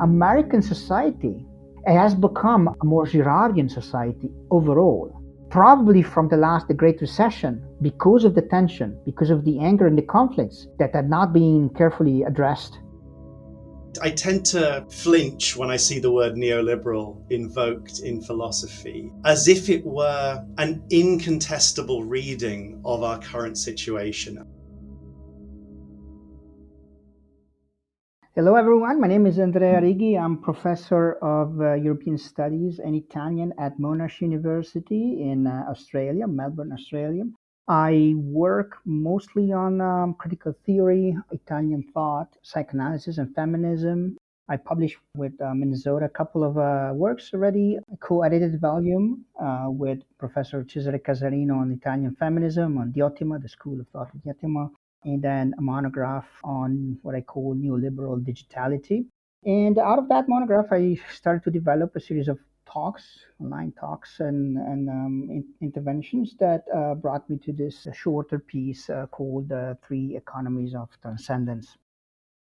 American society has become a more Girardian society overall. Probably from the Great Recession, because of the tension, because of the anger and the conflicts that had not been carefully addressed. I tend to flinch when I see the word neoliberal invoked in philosophy, as if it were an incontestable reading of our current situation. Hello everyone, my name is Andrea Righi. I'm professor of European Studies and Italian at Monash University in Australia, Melbourne, Australia. I work mostly on critical theory, Italian thought, psychoanalysis, and feminism. I published with Minnesota a couple of works already, a co-edited volume with Professor Cesare Casarino on Italian feminism, on Diotima, the school of thought of Diotima, and then a monograph on what I call neoliberal digitality. And out of that monograph, I started to develop a series of talks, online talks, and interventions that brought me to this shorter piece called Three Economies of Transcendence.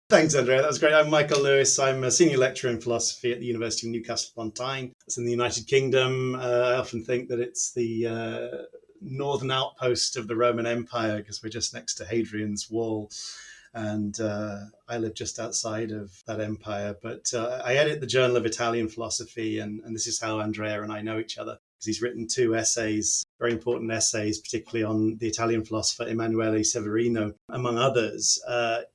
Thanks, Andrea. That was great. I'm Michael Lewis. I'm a senior lecturer in philosophy at the University of Newcastle upon Tyne. It's in the United Kingdom. I often think that it's the northern outpost of the Roman Empire because we're just next to Hadrian's Wall. And I live just outside of that empire. But I edit the Journal of Italian Philosophy, and this is how Andrea and I know each other, because he's written two essays, very important essays, particularly on the Italian philosopher Emanuele Severino, among others,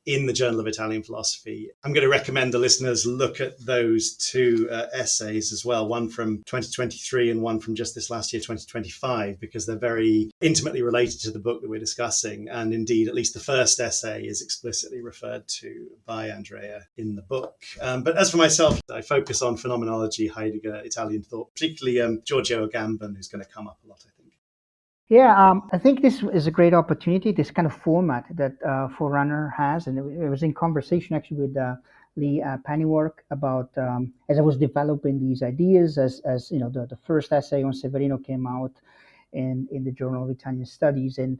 in the Journal of Italian Philosophy. I'm going to recommend the listeners look at those two essays as well, one from 2023 and one from just this last year, 2025, because they're very intimately related to the book that we're discussing. And indeed, at least the first essay is explicitly referred to by Andrea in the book. But as for myself, I focus on phenomenology, Heidegger, Italian thought, particularly Giorgio Agamben, who's going to come up a lot, I think. Yeah, I think this is a great opportunity, this kind of format that Forerunner has. And it was in conversation actually with Lee Pennyworth about, as I was developing these ideas, as you know, the first essay on Severino came out in the Journal of Italian Studies. And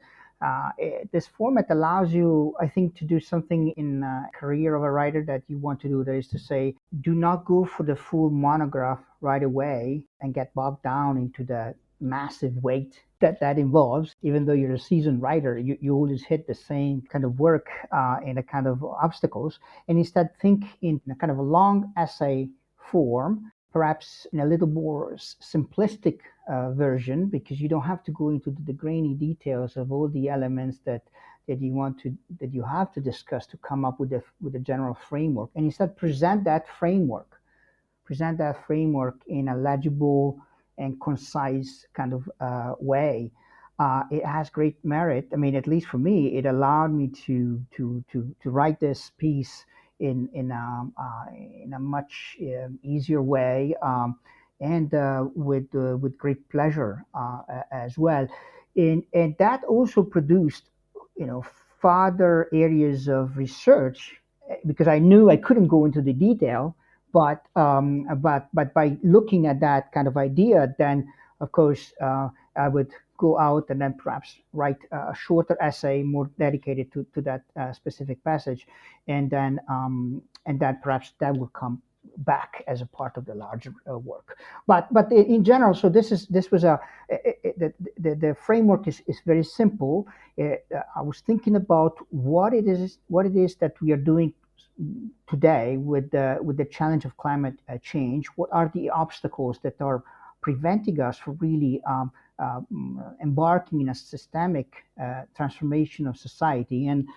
this format allows you, I think, to do something in a career of a writer that you want to do. That is to say, do not go for the full monograph right away and get bogged down into the massive weight that involves. Even though you're a seasoned writer, you always hit the same kind of work and a kind of obstacles. And instead think in a kind of a long essay form, perhaps in a little more simplistic version, because you don't have to go into the grainy details of all the elements that you have to discuss to come up with a general framework, and instead present that framework in a legible and concise kind of way. It has great merit. I mean, at least for me, it allowed me to write this piece in a much easier way, and with great pleasure as well. And that also produced, you know, further areas of research, because I knew I couldn't go into the detail, but by looking at that kind of idea, then of course I would go out and then perhaps write a shorter essay more dedicated to that specific passage, and then perhaps that will come back as a part of the larger work. But in general, so this was the framework is very simple. I was thinking about what it is that we are doing today with the challenge of climate change. What are the obstacles that are preventing us from really embarking in a systemic transformation of society? And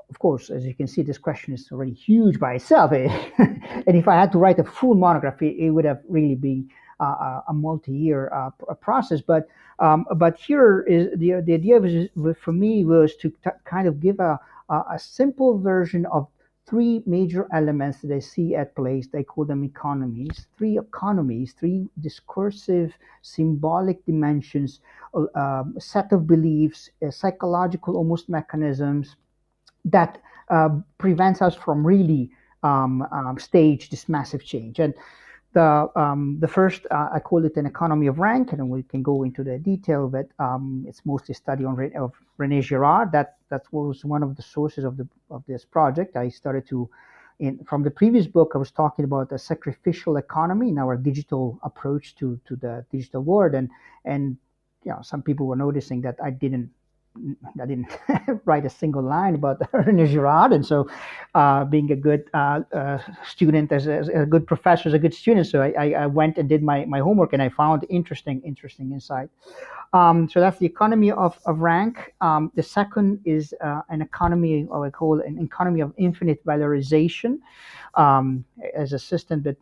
of course, as you can see, this question is already huge by itself. And if I had to write a full monograph, it would have really been a multi-year process. But here is the idea for me was to kind of give a simple version of three major elements that I see at play. They call them economies. Three economies, three discursive, symbolic dimensions, set of beliefs, psychological almost mechanisms that prevents us from really stage this massive change. And the first, I call it an economy of rank, and we can go into the detail of it. It's mostly a study of René Girard. That was one of the sources of this project. I started to from the previous book, I was talking about the sacrificial economy in our digital approach to the digital world, and some people were noticing that I didn't write a single line about René Girard, and so being a good student, as a good professor, as a good student, so I went and did my homework, and I found interesting insight. So that's the economy of rank. The second is an economy, or I call an economy of infinite valorization, as a system that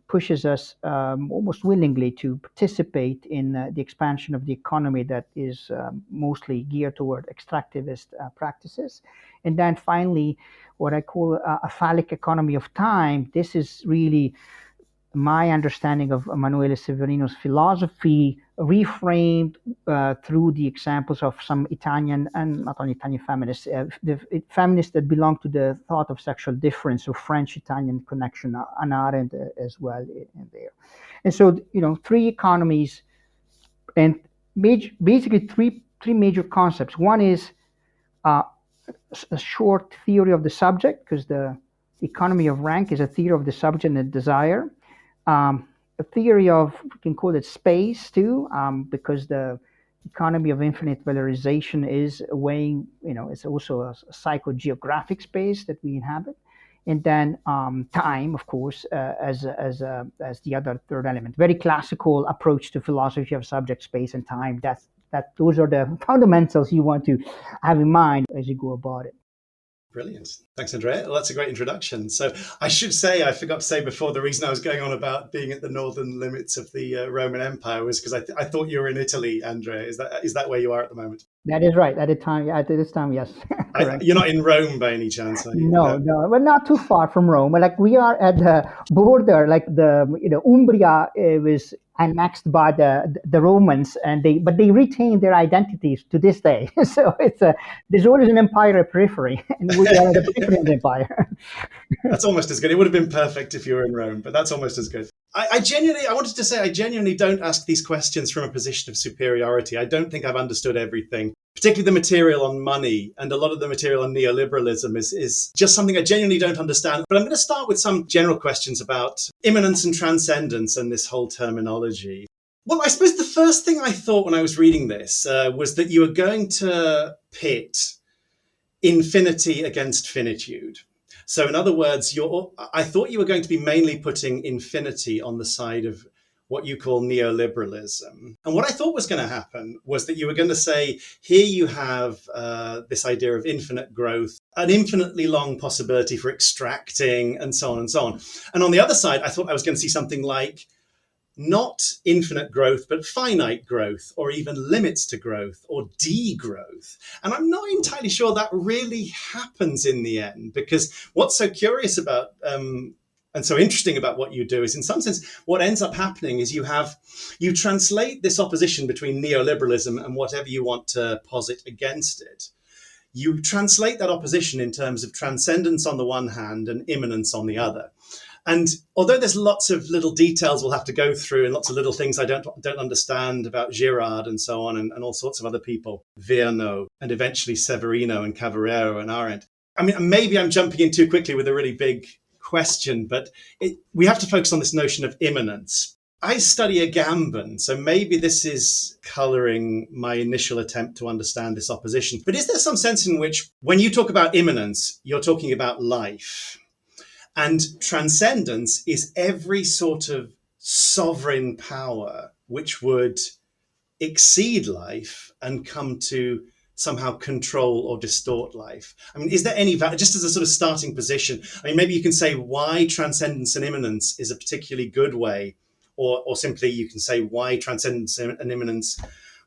pushes us almost willingly to participate in the expansion of the economy that is mostly geared toward extractivist practices. And then finally, what I call a phallic economy of time. This is really my understanding of Emanuele Severino's philosophy, reframed through the examples of some Italian, and not only Italian feminists, the feminists that belong to the thought of sexual difference, so French-Italian connection, and Arendt as well in there. And so, three economies, and basically three major concepts. One is a short theory of the subject, because the economy of rank is a theory of the subject and desire. A theory of, we can call it space too, because the economy of infinite valorization is weighing, it's also a psychogeographic space that we inhabit. And then time, of course, as the other third element. Very classical approach to philosophy of subject, space, and time. Those are the fundamentals you want to have in mind as you go about it. Brilliant. Thanks, Andrea. Well, that's a great introduction. So I should say, I forgot to say before, the reason I was going on about being at the northern limits of the Roman Empire was because I thought you were in Italy, Andrea. Is that where you are at the moment? That is right. At this time, yes. Correct. You're not in Rome by any chance, are you? No, we're not too far from Rome. Like, we are at the border, like Umbria was annexed by the Romans, but they retain their identities to this day. So there's always an empire at periphery, and we are at the periphery of the empire. That's almost as good. It would have been perfect if you were in Rome, but that's almost as good. I genuinely don't ask these questions from a position of superiority. I don't think I've understood everything, particularly the material on money, and a lot of the material on neoliberalism is just something I genuinely don't understand. But I'm going to start with some general questions about immanence and transcendence and this whole terminology. Well, I suppose the first thing I thought when I was reading this was that you were going to pit infinity against finitude. So in other words, I thought you were going to be mainly putting infinity on the side of what you call neoliberalism. And what I thought was going to happen was that you were going to say, here you have this idea of infinite growth, an infinitely long possibility for extracting, and so on and so on. And on the other side, I thought I was going to see something like not infinite growth, but finite growth, or even limits to growth, or degrowth. And I'm not entirely sure that really happens in the end, because what's so curious about and so interesting about what you do is, in some sense, what ends up happening is you translate this opposition between neoliberalism and whatever you want to posit against it. You translate that opposition in terms of transcendence on the one hand and immanence on the other. And although there's lots of little details we'll have to go through, and lots of little things I don't understand about Girard and so on, and all sorts of other people, Virno, and eventually Severino and Cavarero and Arendt. I mean, maybe I'm jumping in too quickly with a really big question, but we have to focus on this notion of immanence. I study Agamben, so maybe this is colouring my initial attempt to understand this opposition. But is there some sense in which, when you talk about immanence, you're talking about life? And transcendence is every sort of sovereign power which would exceed life and come to somehow control or distort life. I mean, is there any, just as a sort of starting position, I mean, maybe you can say why transcendence and immanence is a particularly good way, or simply you can say why transcendence and immanence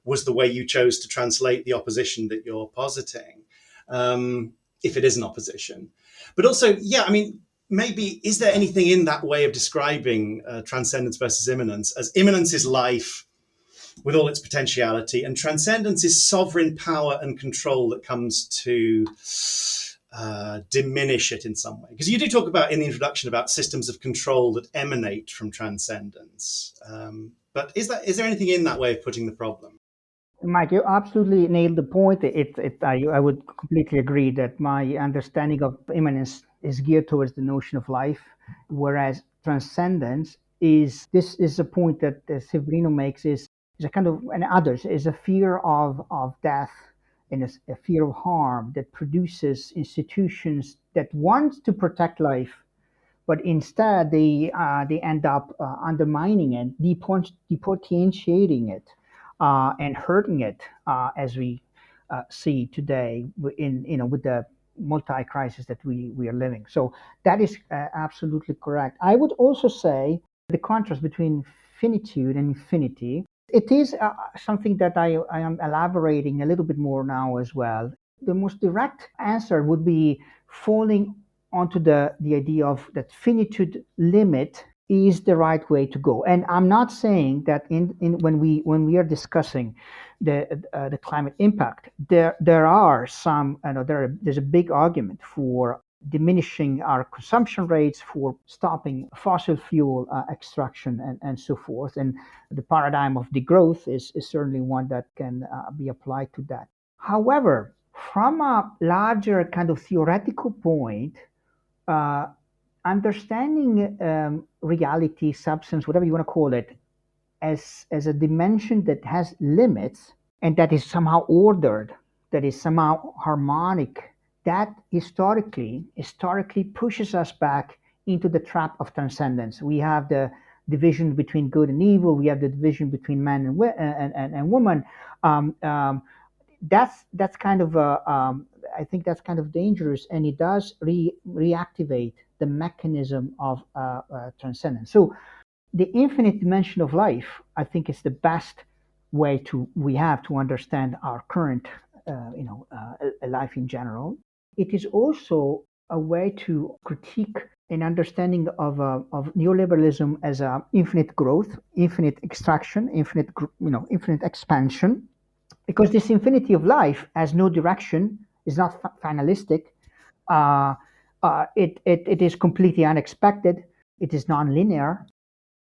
was the way you chose to translate the opposition that you're positing, if it is an opposition. But also, I mean, maybe, is there anything in that way of describing transcendence versus immanence, as immanence is life with all its potentiality, and transcendence is sovereign power and control that comes to diminish it in some way? Because you do talk about, in the introduction, about systems of control that emanate from transcendence. But is there anything in that way of putting the problem? Mike, you absolutely nailed the point. I would completely agree that my understanding of immanence is geared towards the notion of life, whereas transcendence this is a point that Severino makes is a kind of, and others, is a fear of death and a fear of harm that produces institutions that want to protect life, but instead they end up undermining it, depotentiating it, and hurting it, as we see today in with the multi-crisis that we are living. So that is absolutely correct. I would also say the contrast between finitude and infinity. It is something that I am elaborating a little bit more now as well. The most direct answer would be falling onto the idea of that finitude limit is the right way to go. And I'm not saying that in when we are discussing the climate impact, there are some, there's a big argument for diminishing our consumption rates, for stopping fossil fuel extraction, and so forth. And the paradigm of degrowth is certainly one that can be applied to that. However, from a larger kind of theoretical point, uh, understanding reality, substance, whatever you want to call it, as a dimension that has limits and that is somehow ordered, that is somehow harmonic, that historically pushes us back into the trap of transcendence. We have the division between good and evil. We have the division between man and woman. Um, um, that's kind of I think that's kind of dangerous, and it does reactivate the mechanism of transcendence. So the infinite dimension of life, I think, is the best way to we have to understand our current, life in general. It is also a way to critique an understanding of neoliberalism as a infinite growth, infinite extraction, infinite expansion, because this infinity of life has no direction, is not finalistic. Uh, it is completely unexpected. It is non-linear.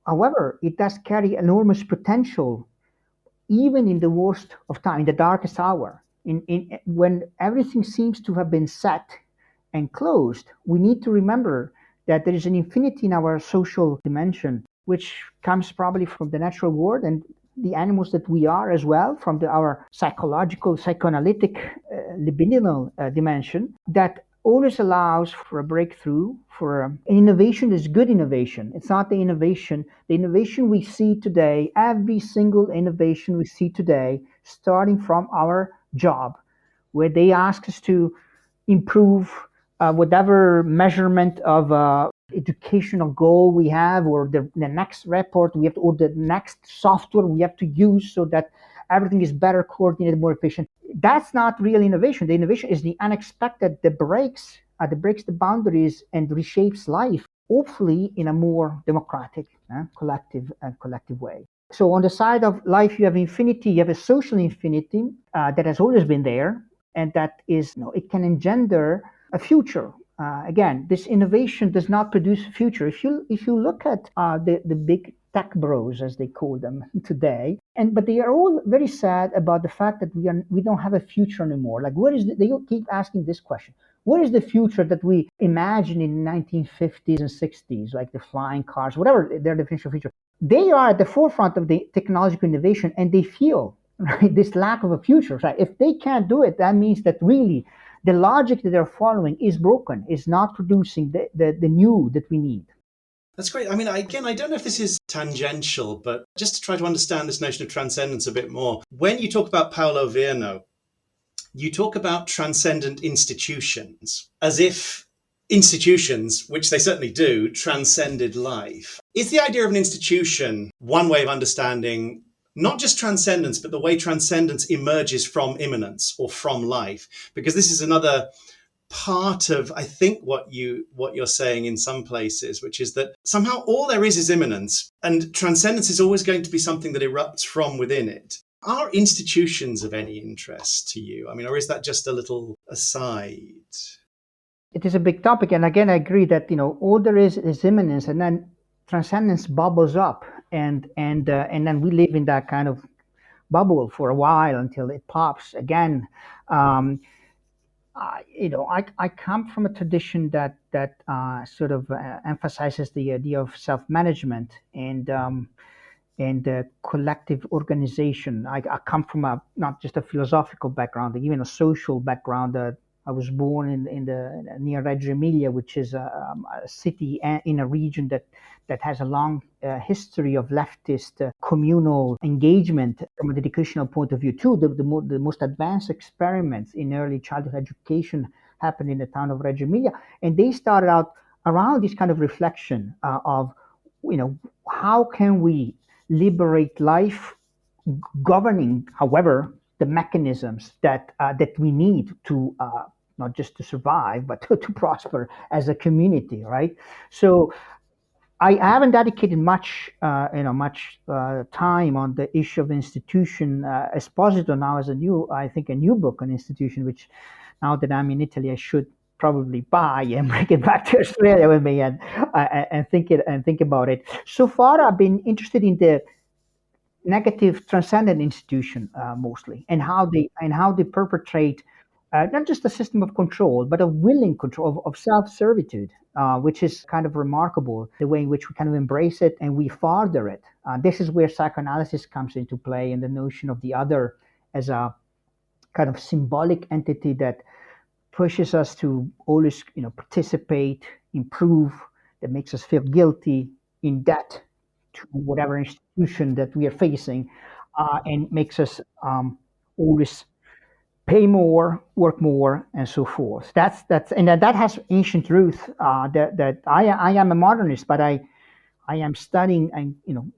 However, it does carry enormous potential, even in the worst of time, in the darkest hour. When everything seems to have been set and closed, we need to remember that there is an infinity in our social dimension, which comes probably from the natural world and the animals that we are as well, from our psychological, psychoanalytic, libidinal dimension, that always allows for a breakthrough, for innovation is good innovation. It's not the innovation we see today, every single innovation we see today, starting from our job, where they ask us to improve whatever measurement of educational goal we have, or the next report we have to, or the next software we have to use so that everything is better coordinated, more efficient. That's not real innovation. The innovation is the unexpected that breaks the boundaries and reshapes life, hopefully in a more democratic, collective way. So on the side of life, you have infinity. You have a social infinity that has always been there, and that is, it can engender a future. Again, this innovation does not produce a future. If you look at the big tech bros, as they call them today, but they are all very sad about the fact that we don't have a future anymore. Like, they keep asking this question: what is the future that we imagined in the 1950s and 60s, like the flying cars, whatever their definition of future? They are at the forefront of the technological innovation, and they feel right, this lack of a future. Right? If they can't do it, that means that really the logic that they're following is broken, is not producing the new that we need. That's great. I mean, again, I don't know if this is tangential, but just to try to understand this notion of transcendence a bit more, when you talk about Paolo Virno, you talk about transcendent institutions as if institutions, which they certainly do, transcended life. Is the idea of an institution one way of understanding not just transcendence, but the way transcendence emerges from immanence or from life? Because this is another part of, I think, what you're saying in some places, which is that somehow all there is immanence, and transcendence is always going to be something that erupts from within it. Are institutions of any interest to you? I mean, or is that just a little aside? It is a big topic, and again, I agree that all there is immanence, and then transcendence bubbles up, and then we live in that kind of bubble for a while until it pops again. Um, I come from a tradition that sort of emphasizes the idea of self-management and collective organization. I come from a not just a philosophical background, even a social background. I was born in the near Reggio Emilia, which is a city in a region that has a long history of leftist communal engagement from an educational point of view too. The most advanced experiments in early childhood education happened in the town of Reggio Emilia, and they started out around this kind of reflection of, how can we liberate life, governing, however, the mechanisms that we need to not just to survive but to prosper as a community, right? So I haven't dedicated much time on the issue of institution. Esposito now has I think, a new book on institution, which now that I'm in Italy, I should probably buy and bring it back to Australia with me and think about it. So far, I've been interested in the negative transcendent institution mostly, and how they perpetrate not just a system of control, but a willing control of self-servitude, which is kind of remarkable, the way in which we kind of embrace it and we further it. This is where psychoanalysis comes into play, and the notion of the other as a kind of symbolic entity that pushes us to always, participate, improve, that makes us feel guilty, in debt to whatever institution that we are facing, and makes us always pay more, work more, and so forth. And that has ancient roots. That I am a modernist, but I am studying, and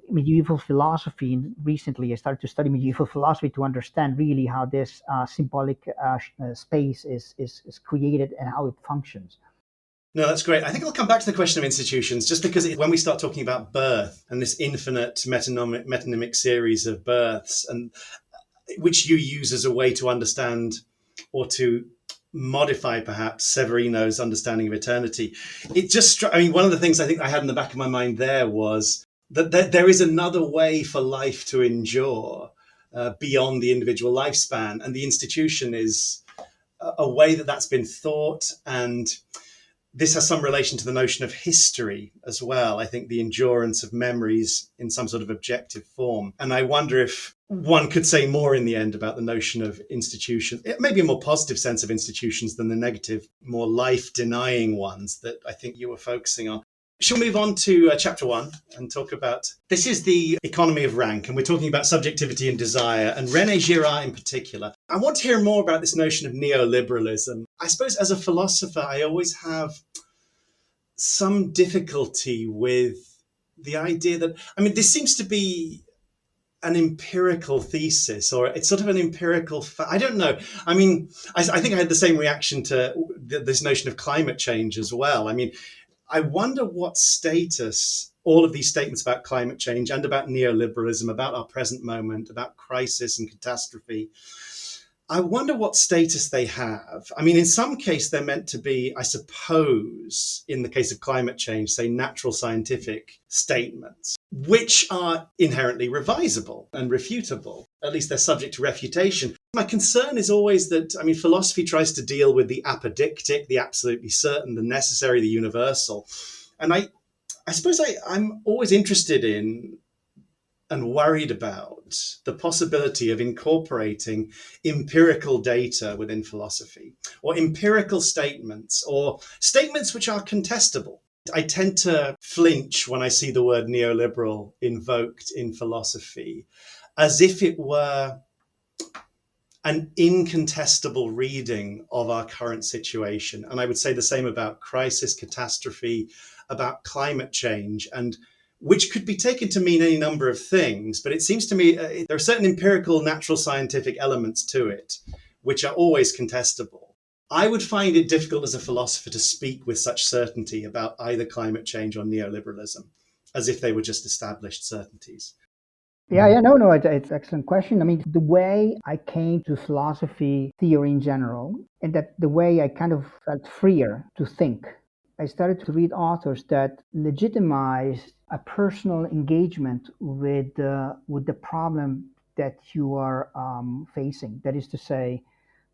medieval philosophy. And recently, I started to study medieval philosophy to understand really how this symbolic space is created and how it functions. No, that's great. I think I'll come back to the question of institutions, just because when we start talking about birth and this infinite metonymic series of births, and which you use as a way to understand or to modify perhaps Severino's understanding of eternity. It just, I mean, one of the things I think I had in the back of my mind there was that there is another way for life to endure beyond the individual lifespan. And the institution is a way that that's been thought. And this has some relation to the notion of history as well. I think the endurance of memories in some sort of objective form. And I wonder if one could say more in the end about the notion of institution, maybe a more positive sense of institutions than the negative, more life-denying ones that I think you were focusing on. Shall we move on to chapter 1 and talk about, this is the economy of rank, and we're talking about subjectivity and desire, and René Girard in particular. I want to hear more about this notion of neoliberalism. I suppose as a philosopher, I always have some difficulty with the idea that, I mean, this seems to be an empirical thesis, or it's sort of an empirical I don't know. I mean, I think I had the same reaction to this notion of climate change as well. I mean, I wonder what status all of these statements about climate change and about neoliberalism, about our present moment, about crisis and catastrophe, I wonder what status they have. I mean, in some case, they're meant to be, I suppose, in the case of climate change, say natural scientific statements, which are inherently revisable and refutable. At least they're subject to refutation. My concern is always that, I mean, philosophy tries to deal with the apodictic, the absolutely certain, the necessary, the universal. And I suppose I'm always interested in and worried about the possibility of incorporating empirical data within philosophy, or empirical statements, or statements which are contestable. I tend to flinch when I see the word neoliberal invoked in philosophy, as if it were an incontestable reading of our current situation. And I would say the same about crisis, catastrophe, about climate change, and which could be taken to mean any number of things. But it seems to me there are certain empirical, natural scientific elements to it, which are always contestable. I would find it difficult as a philosopher to speak with such certainty about either climate change or neoliberalism, as if they were just established certainties. Yeah, no, it's an excellent question. I mean, the way I came to philosophy theory in general, and that the way I kind of felt freer to think, I started to read authors that legitimized a personal engagement with the problem that you are facing. That is to say,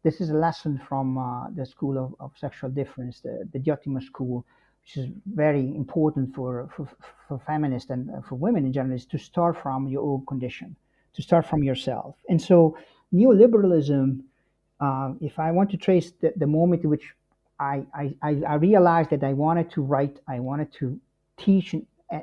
this is a lesson from the School of Sexual Difference, the Diotima School, which is very important for feminists and for women in general, is to start from your own condition, to start from yourself. And so neoliberalism, if I want to trace the moment in which I realized that I wanted to write, I wanted to teach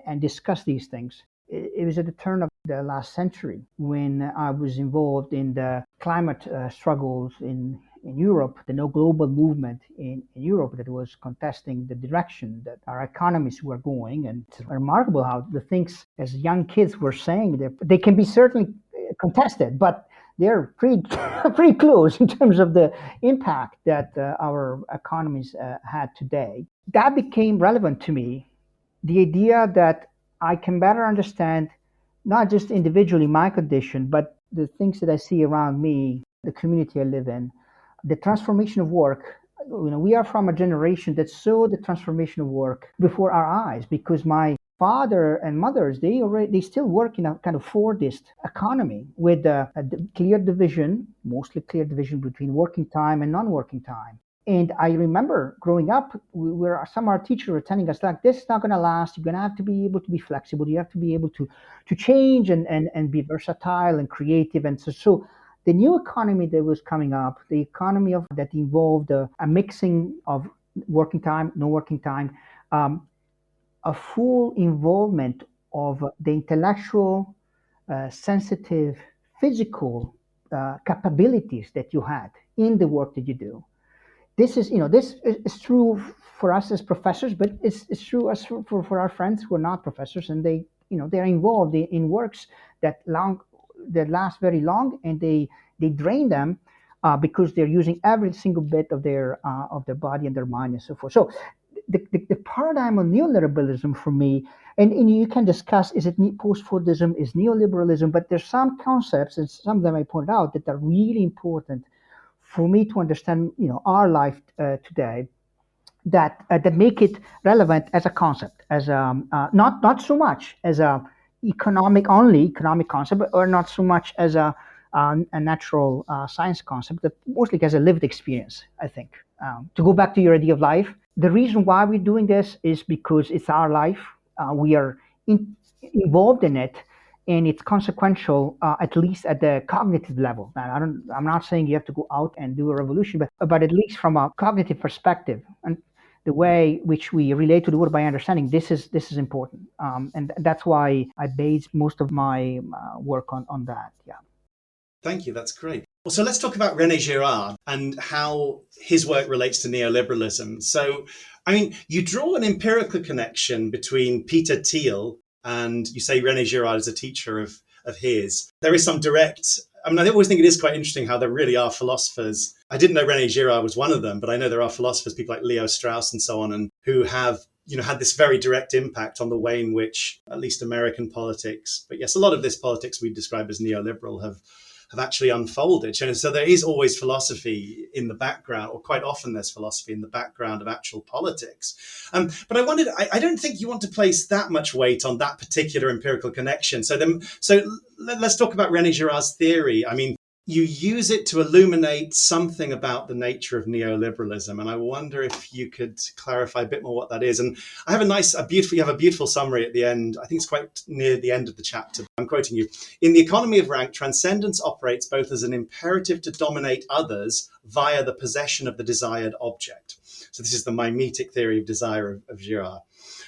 and discuss these things, it was at the turn of the last century when I was involved in the climate struggles in Europe, the no global movement in Europe that was contesting the direction that our economies were going. And it's remarkable how the things as young kids were saying, they can be certainly contested, but they're pretty pretty close in terms of the impact that our economies had today. That became relevant to me. The idea that I can better understand not just individually my condition, but the things that I see around me, the community I live in, the transformation of work. We are from a generation that saw the transformation of work before our eyes because my father and mothers, they still work in a kind of Fordist economy with a clear division, mostly clear division between working time and non-working time. And I remember growing up, where some of our teachers were telling us, like, this is not going to last. You're going to have to be able to be flexible. You have to be able to change and be versatile and creative. And so the new economy that was coming up, the economy that involved a mixing of working time, no working time, a full involvement of the intellectual, sensitive, physical capabilities that you had in the work that you do. This is true for us as professors, but it's true as for our friends who are not professors, and they're involved in works that last very long, and they drain them because they're using every single bit of their body and their mind and so forth. So the paradigm of neoliberalism for me, and you can discuss, is it post-Fordism, is neoliberalism, but there's some concepts, and some of them I pointed out, that are really important for me to understand, our life today, that make it relevant as a concept, as not so much as a economic concept, or not so much as a natural science concept, but mostly as a lived experience. I think to go back to your idea of life, the reason why we're doing this is because it's our life. We are involved in it, and it's consequential, at least at the cognitive level. And I'm not saying you have to go out and do a revolution, but at least from a cognitive perspective and the way which we relate to the world by understanding, this is important, and that's why I base most of my work on that. Yeah. Thank you. That's great. Well, so let's talk about René Girard and how his work relates to neoliberalism. So, I mean, you draw an empirical connection between Peter Thiel and you say René Girard is a teacher of his. There is some direct, I mean, I always think it is quite interesting how there really are philosophers. I didn't know René Girard was one of them, but I know there are philosophers, people like Leo Strauss and so on, and who have had this very direct impact on the way in which at least American politics, but yes, a lot of this politics we describe as neoliberal have actually unfolded. And so there is always philosophy in the background, or quite often there's philosophy in the background of actual politics. But I wondered, I don't think you want to place that much weight on that particular empirical connection. So let's talk about René Girard's theory. I mean, you use it to illuminate something about the nature of neoliberalism. And I wonder if you could clarify a bit more what that is. And I have you have a beautiful summary at the end. I think it's quite near the end of the chapter. I'm quoting you. In the economy of rank, transcendence operates both as an imperative to dominate others via the possession of the desired object. So this is the mimetic theory of desire of Girard.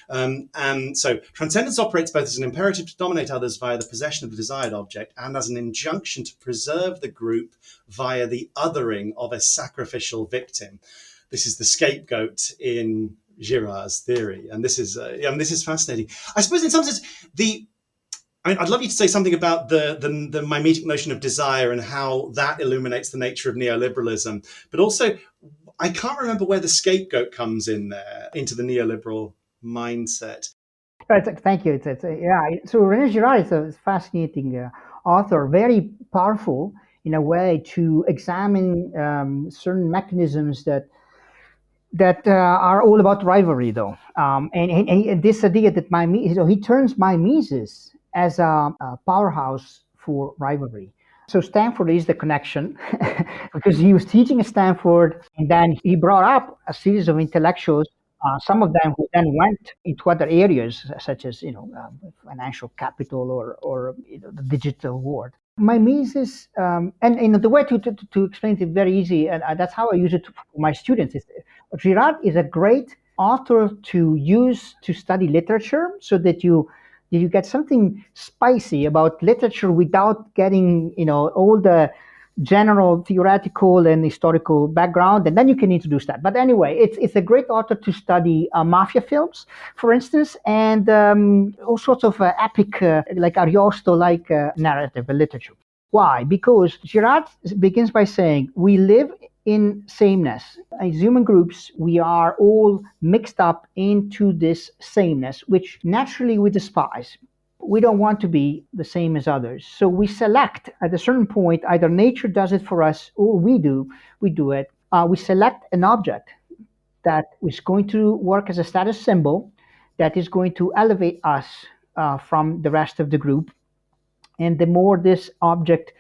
And so transcendence operates both as an imperative to dominate others via the possession of the desired object and as an injunction to preserve the group via the othering of a sacrificial victim. This is the scapegoat in Girard's theory. And this is fascinating. I suppose in some sense, I'd love you to say something about the mimetic notion of desire and how that illuminates the nature of neoliberalism. But also, I can't remember where the scapegoat comes in there into the neoliberal mindset. Right, thank you. So René Girard is a fascinating author, very powerful in a way to examine certain mechanisms that are all about rivalry, though. And this idea that he turns mimesis as a powerhouse for rivalry. So Stanford is the connection because he was teaching at Stanford, and then he brought up a series of intellectuals, some of them who then went into other areas, such as financial capital or the digital world. My Mises, and the way to explain it very easy, and that's how I use it for my students. Is Girard is a great author to use to study literature, so that you get something spicy about literature without getting all the general theoretical and historical background, and then you can introduce that. But anyway, it's a great author to study mafia films, for instance, and all sorts of epic, like Ariosto-like narrative literature. Why? Because Girard begins by saying we live in sameness. As human groups, we are all mixed up into this sameness, which naturally we despise. We don't want to be the same as others. So we select at a certain point, either nature does it for us or we do it. We select an object that is going to work as a status symbol, that is going to elevate us from the rest of the group. And the more this object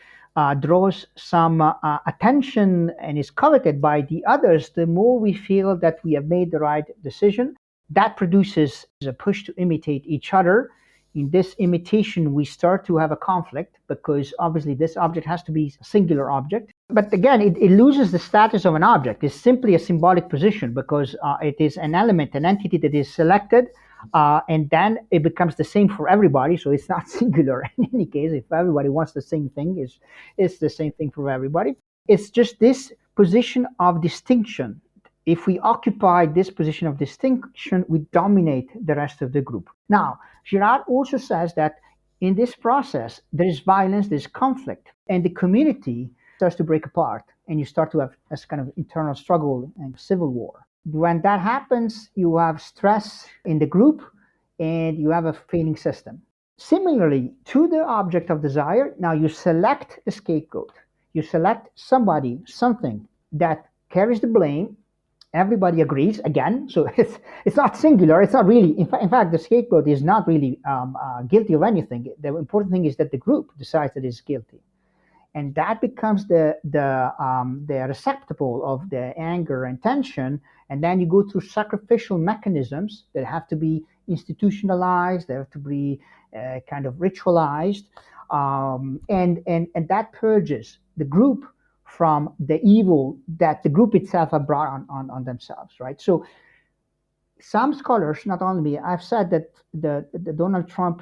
draws some attention and is coveted by the others, the more we feel that we have made the right decision. That produces a push to imitate each other. In this imitation, we start to have a conflict because obviously this object has to be a singular object. But again, it loses the status of an object. It's simply a symbolic position because it is an element, an entity that is selected, and then it becomes the same for everybody. So it's not singular in any case. If everybody wants the same thing, it's the same thing for everybody. It's just this position of distinction. If we occupy this position of distinction, we dominate the rest of the group. Now, Girard also says that in this process, there is violence, there's conflict, and the community starts to break apart, and you start to have this kind of internal struggle and civil war. When that happens, you have stress in the group, and you have a failing system. Similarly, to the object of desire, now you select a scapegoat. You select somebody, something that carries the blame. Everybody agrees again, so it's not singular. It's not really. In fact, the scapegoat is not really guilty of anything. The important thing is that the group decides that it's guilty, and that becomes the receptacle of the anger and tension. And then you go through sacrificial mechanisms that have to be institutionalized. They have to be kind of ritualized, and that purges the group from the evil that the group itself have brought on themselves, right? So some scholars, not only me, I've said that the Donald Trump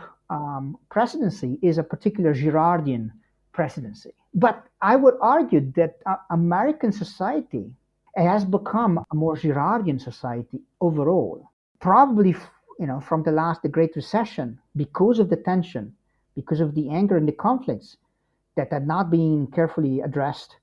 presidency is a particular Girardian presidency. But I would argue that American society has become a more Girardian society overall. Probably, from the Great Recession, because of the tension, because of the anger and the conflicts that had not been carefully addressed.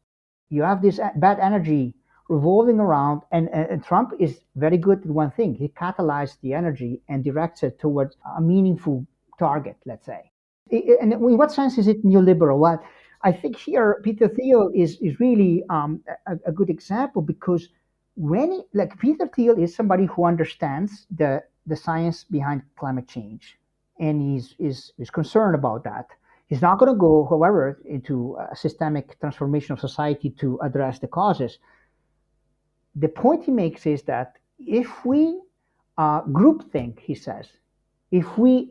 You have this bad energy revolving around, and Trump is very good at one thing. He catalyzes the energy and directs it towards a meaningful target, let's say. And in what sense is it neoliberal? Well, I think here Peter Thiel is really a good example, because like Peter Thiel is somebody who understands the science behind climate change, and is concerned about that. He's not going to go, however, into a systemic transformation of society to address the causes. The point he makes is that if we groupthink, he says, if we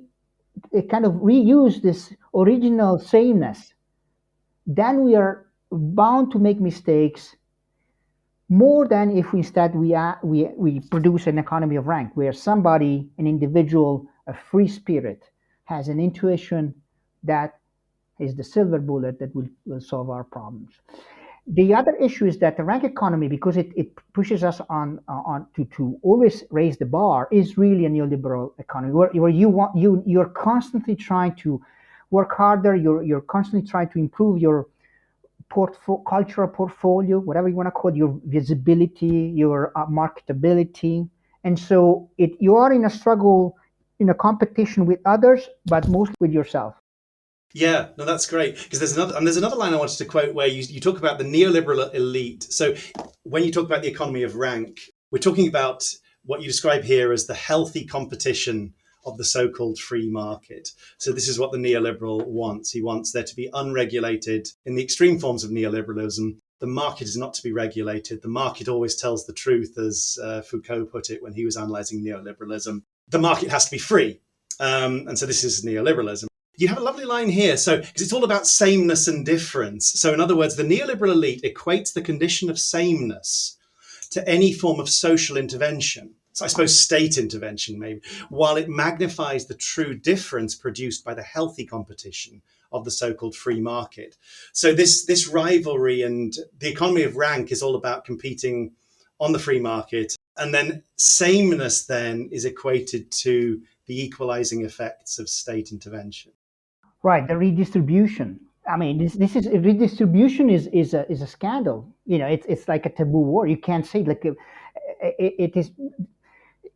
kind of reuse this original sameness, then we are bound to make mistakes more than if instead we produce an economy of rank, where somebody, an individual, a free spirit, has an intuition that is the silver bullet that will solve our problems. The other issue is that the rank economy, because it pushes us on to always raise the bar, is really a neoliberal economy where you're constantly trying to work harder. You're constantly trying to improve your cultural portfolio, whatever you want to call it, your visibility, your marketability, and so you are in a struggle, in a competition with others, but mostly with yourself. Yeah, no, that's great, because there's another line I wanted to quote where you talk about the neoliberal elite. So when you talk about the economy of rank, we're talking about what you describe here as the healthy competition of the so-called free market. So this is what the neoliberal wants. He wants there to be unregulated, in the extreme forms of neoliberalism, the market is not to be regulated. The market always tells the truth, as Foucault put it when he was analysing neoliberalism. The market has to be free. And so this is neoliberalism. You have a lovely line here. So, because it's all about sameness and difference. So in other words, the neoliberal elite equates the condition of sameness to any form of social intervention. So I suppose state intervention, maybe, while it magnifies the true difference produced by the healthy competition of the so-called free market. So this rivalry and the economy of rank is all about competing on the free market. And then sameness then is equated to the equalizing effects of state intervention. Right, the redistribution. I mean, this is redistribution is a scandal. You know, it's like a taboo war. You can't say like it is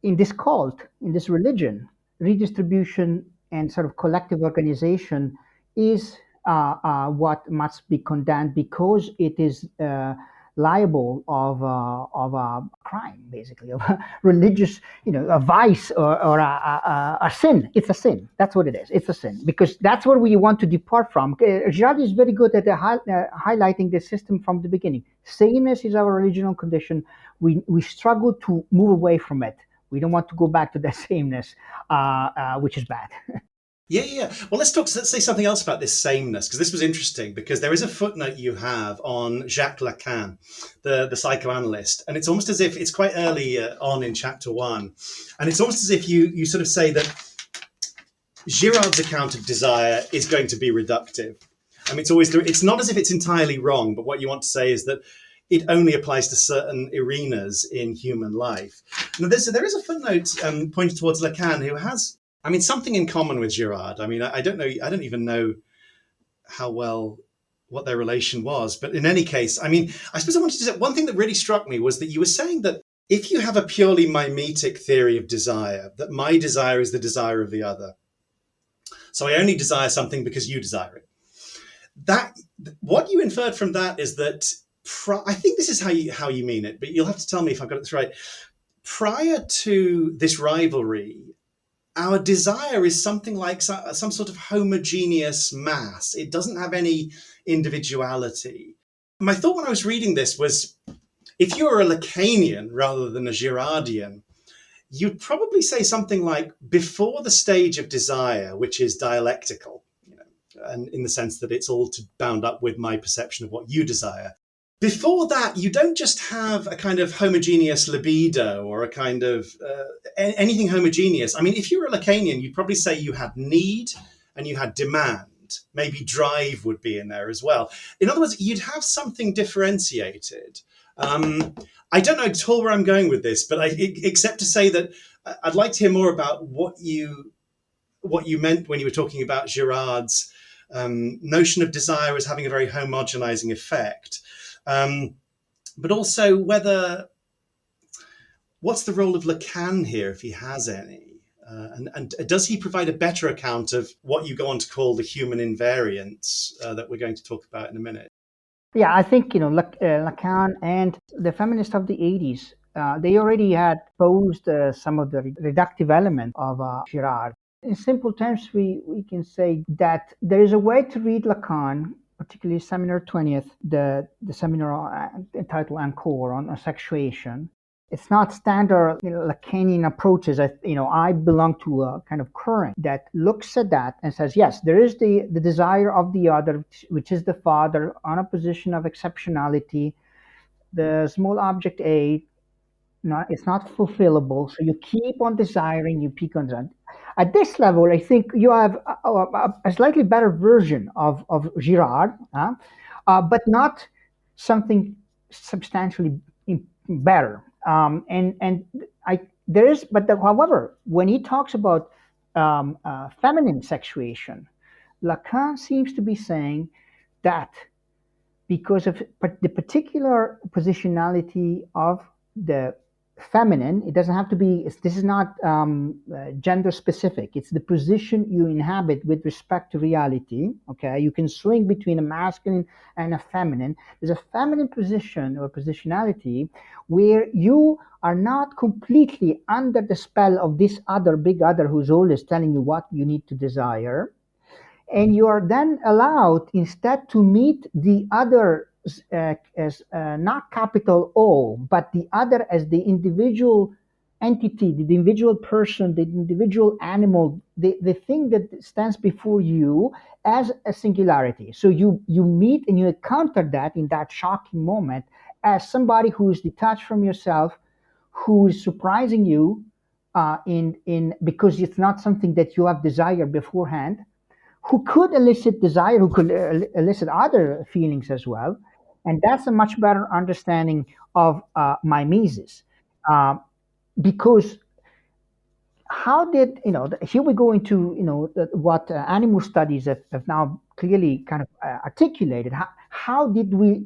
in this cult, in this religion. Redistribution and sort of collective organization is what must be condemned because it is liable of a crime, basically, of a religious, a vice or a sin. It's a sin. That's what it is. It's a sin because that's what we want to depart from. Girard is very good at highlighting the system from the beginning. Sameness is our original condition. We struggle to move away from it. We don't want to go back to that sameness, which is bad. Yeah. Well, let's say something else about this sameness, because this was interesting, because there is a footnote you have on Jacques Lacan, the psychoanalyst, and it's almost as if it's quite early on in chapter 1, and it's almost as if you sort of say that Girard's account of desire is going to be reductive. I mean, it's not as if it's entirely wrong, but what you want to say is that it only applies to certain arenas in human life. Now, there is a footnote pointed towards Lacan, who has, I mean, something in common with Girard. I mean, I don't even know how well what their relation was. But in any case, I mean, I suppose I wanted to say one thing that really struck me was that you were saying that if you have a purely mimetic theory of desire, that my desire is the desire of the other. So I only desire something because you desire it. That what you inferred from that is that I think this is how you mean it, but you'll have to tell me if I've got this right. Prior to this rivalry, our desire is something like some sort of homogeneous mass. It doesn't have any individuality. My thought when I was reading this was, if you're a Lacanian rather than a Girardian, you'd probably say something like, before the stage of desire, which is dialectical, and in the sense that it's all bound up with my perception of what you desire. Before that, you don't just have a kind of homogeneous libido or a kind of anything homogeneous. I mean, if you were a Lacanian, you'd probably say you had need and you had demand. Maybe drive would be in there as well. In other words, you'd have something differentiated. I don't know at all where I'm going with this, but except to say that I'd like to hear more about what you meant when you were talking about Girard's notion of desire as having a very homogenizing effect. But also what's the role of Lacan here, if he has any? And does he provide a better account of what you go on to call the human invariants that we're going to talk about in a minute? Yeah, I think, Lacan and the feminists of the 80s, they already had posed some of the reductive element of Girard. In simple terms, we can say that there is a way to read Lacan, particularly Seminar 20th, the seminar entitled Encore on sexuation. It's not standard Lacanian approaches. I belong to a kind of current that looks at that and says, yes, there is the desire of the other, which is the father, on a position of exceptionality. The small object A, it's not fulfillable, so you keep on desiring, you peak on that. At this level, I think you have a slightly better version of Girard, but not something substantially better. However, when he talks about feminine sexuation, Lacan seems to be saying that because of the particular positionality of the feminine. It doesn't have to be. This is not gender specific. It's the position you inhabit with respect to reality. Okay, you can swing between a masculine and a feminine. There's a feminine position or positionality where you are not completely under the spell of this other big other who's always telling you what you need to desire, and you are then allowed instead to meet the other as not capital O, but the other as the individual entity, the individual person, the individual animal, the thing that stands before you as a singularity. So you meet and you encounter that in that shocking moment as somebody who is detached from yourself, who is surprising you in because it's not something that you have desired beforehand, who could elicit desire, who could elicit other feelings as well. And that's a much better understanding of mimesis. Uh, because how did, here we go into, what animal studies have now clearly kind of articulated. How did we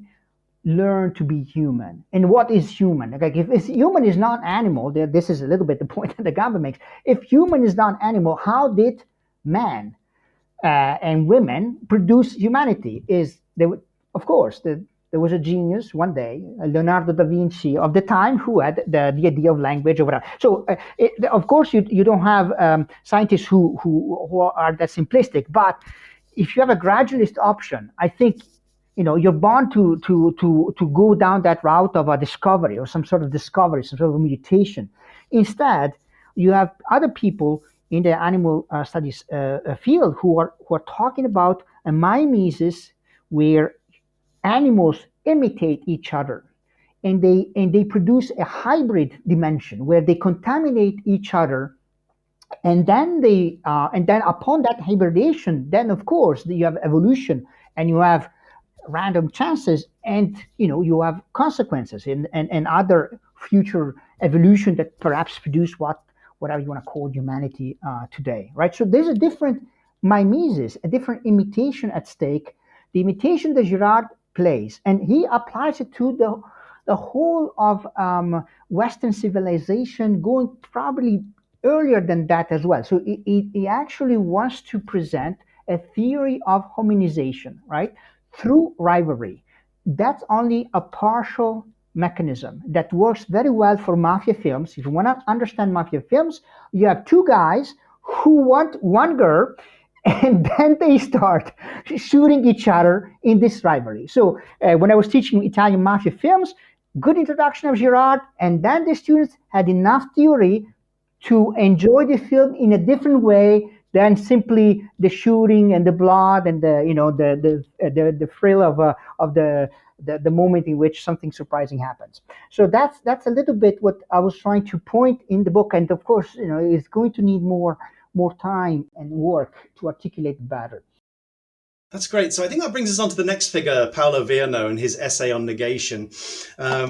learn to be human? And what is human? Like if human is not animal, this is a little bit the point that the Gamba makes. If human is not animal, how did man and women produce humanity? Is there? Of course, there was a genius one day, Leonardo da Vinci of the time, who had the idea of language or whatever. So, of course, you don't have scientists who are that simplistic. But if you have a gradualist option, I think you're bound to go down that route of a discovery or some sort of discovery, some sort of mutation. Instead, you have other people in the animal studies field who are talking about a mimesis where animals imitate each other, and they produce a hybrid dimension where they contaminate each other, and then upon that hybridation, then of course you have evolution, and you have random chances, and you have consequences and other future evolution that perhaps produce whatever you want to call humanity today, right? So there's a different mimesis, a different imitation at stake, the imitation that Girard plays, and he applies it to the whole of Western civilization, going probably earlier than that as well. So he actually wants to present a theory of hominization, right, through rivalry. That's only a partial mechanism that works very well for mafia films. If you want to understand mafia films, you have two guys who want one girl, and then they start shooting each other in this rivalry. So when I was teaching Italian mafia films, good introduction of Girard, and then the students had enough theory to enjoy the film in a different way than simply the shooting and the blood and the thrill of the moment in which something surprising happens. So that's a little bit what I was trying to point in the book, and of course, it's going to need more time and work to articulate better. That's great. So I think that brings us on to the next figure, Paolo Virno, and his essay on negation,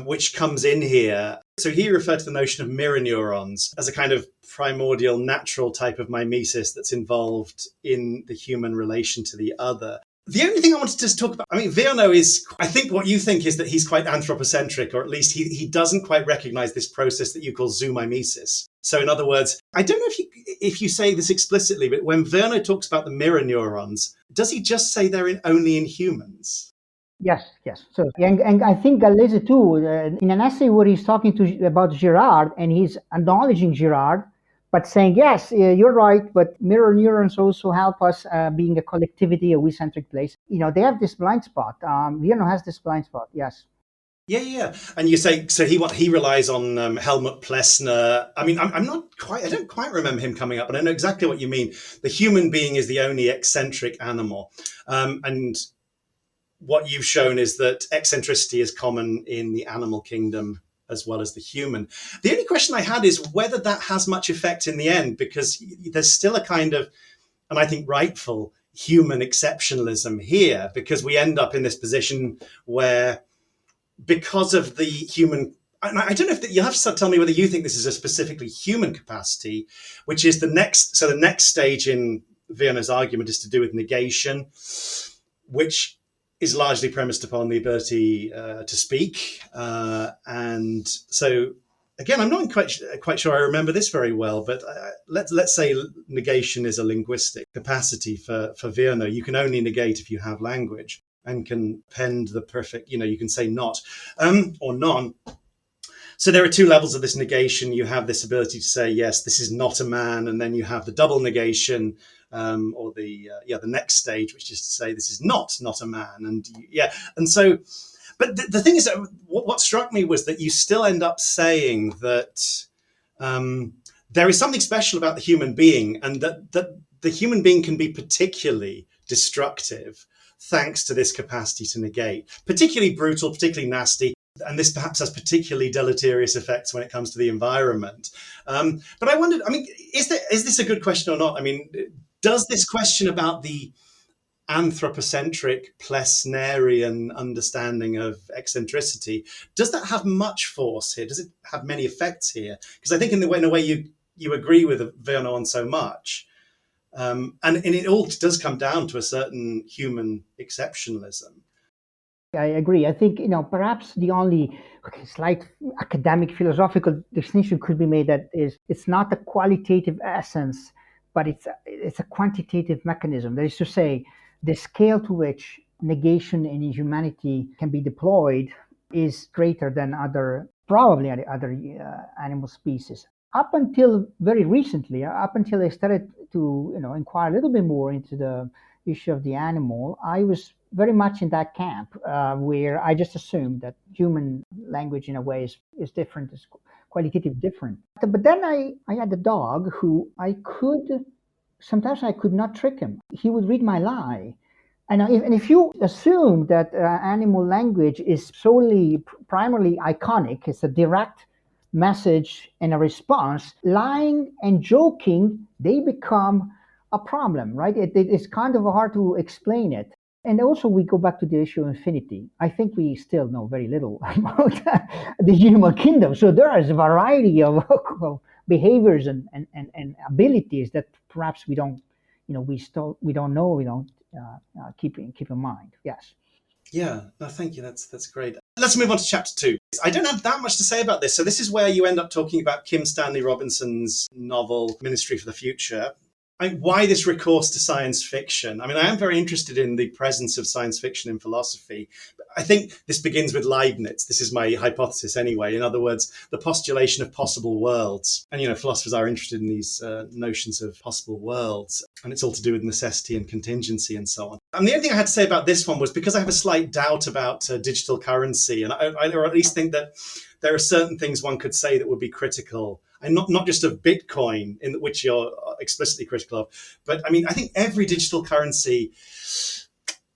which comes in here. So he referred to the notion of mirror neurons as a kind of primordial natural type of mimesis that's involved in the human relation to the other. The only thing I wanted to just talk about, I mean, Virno is, I think what you think is that he's quite anthropocentric, or at least he doesn't quite recognize this process that you call zoomimesis. So in other words, I don't know if you say this explicitly, but when Virno talks about the mirror neurons, does he just say they're only in humans? Yes, yes. So, and I think Gallese too, in an essay where he's talking about Girard, and he's acknowledging Girard, but saying, yes, you're right, but mirror neurons also help us being a collectivity, a we-centric place. They have this blind spot. Virno has this blind spot, yes. Yeah, yeah. And you say so he relies on Helmut Plessner. I mean, I'm not quite. I don't quite remember him coming up, but I know exactly what you mean. The human being is the only eccentric animal, and what you've shown is that eccentricity is common in the animal kingdom as well as the human. The only question I had is whether that has much effect in the end, because there's still a kind of, and I think rightful, human exceptionalism here, because we end up in this position where, because of the human, I don't know if you'll have to tell me whether you think this is a specifically human capacity, which is the next stage in Virno's argument is to do with negation, which is largely premised upon the ability to speak. And so again, I'm not quite sure I remember this very well, but let's say negation is a linguistic capacity for Virno. You can only negate if you have language and can append the perfect, you can say not or non. So there are two levels of this negation. You have this ability to say, yes, this is not a man, and then you have the double negation, or the next stage, which is to say this is not a man, and so. But the thing is, that what struck me was that you still end up saying that there is something special about the human being, and that the human being can be particularly destructive thanks to this capacity to negate, particularly brutal, particularly nasty. And this perhaps has particularly deleterious effects when it comes to the environment. But I wondered, is this a good question or not? I mean, does this question about the anthropocentric Plessnerian understanding of eccentricity, does that have much force here? Does it have many effects here? Because I think in a way you agree with Virno on so much. And it all does come down to a certain human exceptionalism. I agree. I think, perhaps the only slight academic philosophical distinction could be made that is it's not a qualitative essence, but it's a quantitative mechanism. That is to say, the scale to which negation in humanity can be deployed is greater than probably other animal species. Up until very recently, up until I started to inquire a little bit more into the issue of the animal, I was very much in that camp, where I just assumed that human language in a way is different, is qualitative different. But then I had a dog who sometimes I could not trick him. He would read my lie. And if you assume that animal language is primarily iconic, it's a direct message and a response, lying and joking, they become a problem, right? It's kind of hard to explain it. And also, we go back to the issue of infinity. I think we still know very little about the animal kingdom. So there is a variety of behaviors and abilities that perhaps we don't, we don't know, we don't keep in mind. Yes. Yeah, no, thank you. That's great. Let's move on to chapter 2. I don't have that much to say about this. So this is where you end up talking about Kim Stanley Robinson's novel Ministry for the Future. Why this recourse to science fiction? I am very interested in the presence of science fiction in philosophy. I think this begins with Leibniz. This is my hypothesis anyway. In other words, the postulation of possible worlds. And, philosophers are interested in these notions of possible worlds. And it's all to do with necessity and contingency and so on. And the only thing I had to say about this one was because I have a slight doubt about digital currency, and or at least think that there are certain things one could say that would be critical, and not just of Bitcoin, in which you're explicitly critical of, but I think every digital currency,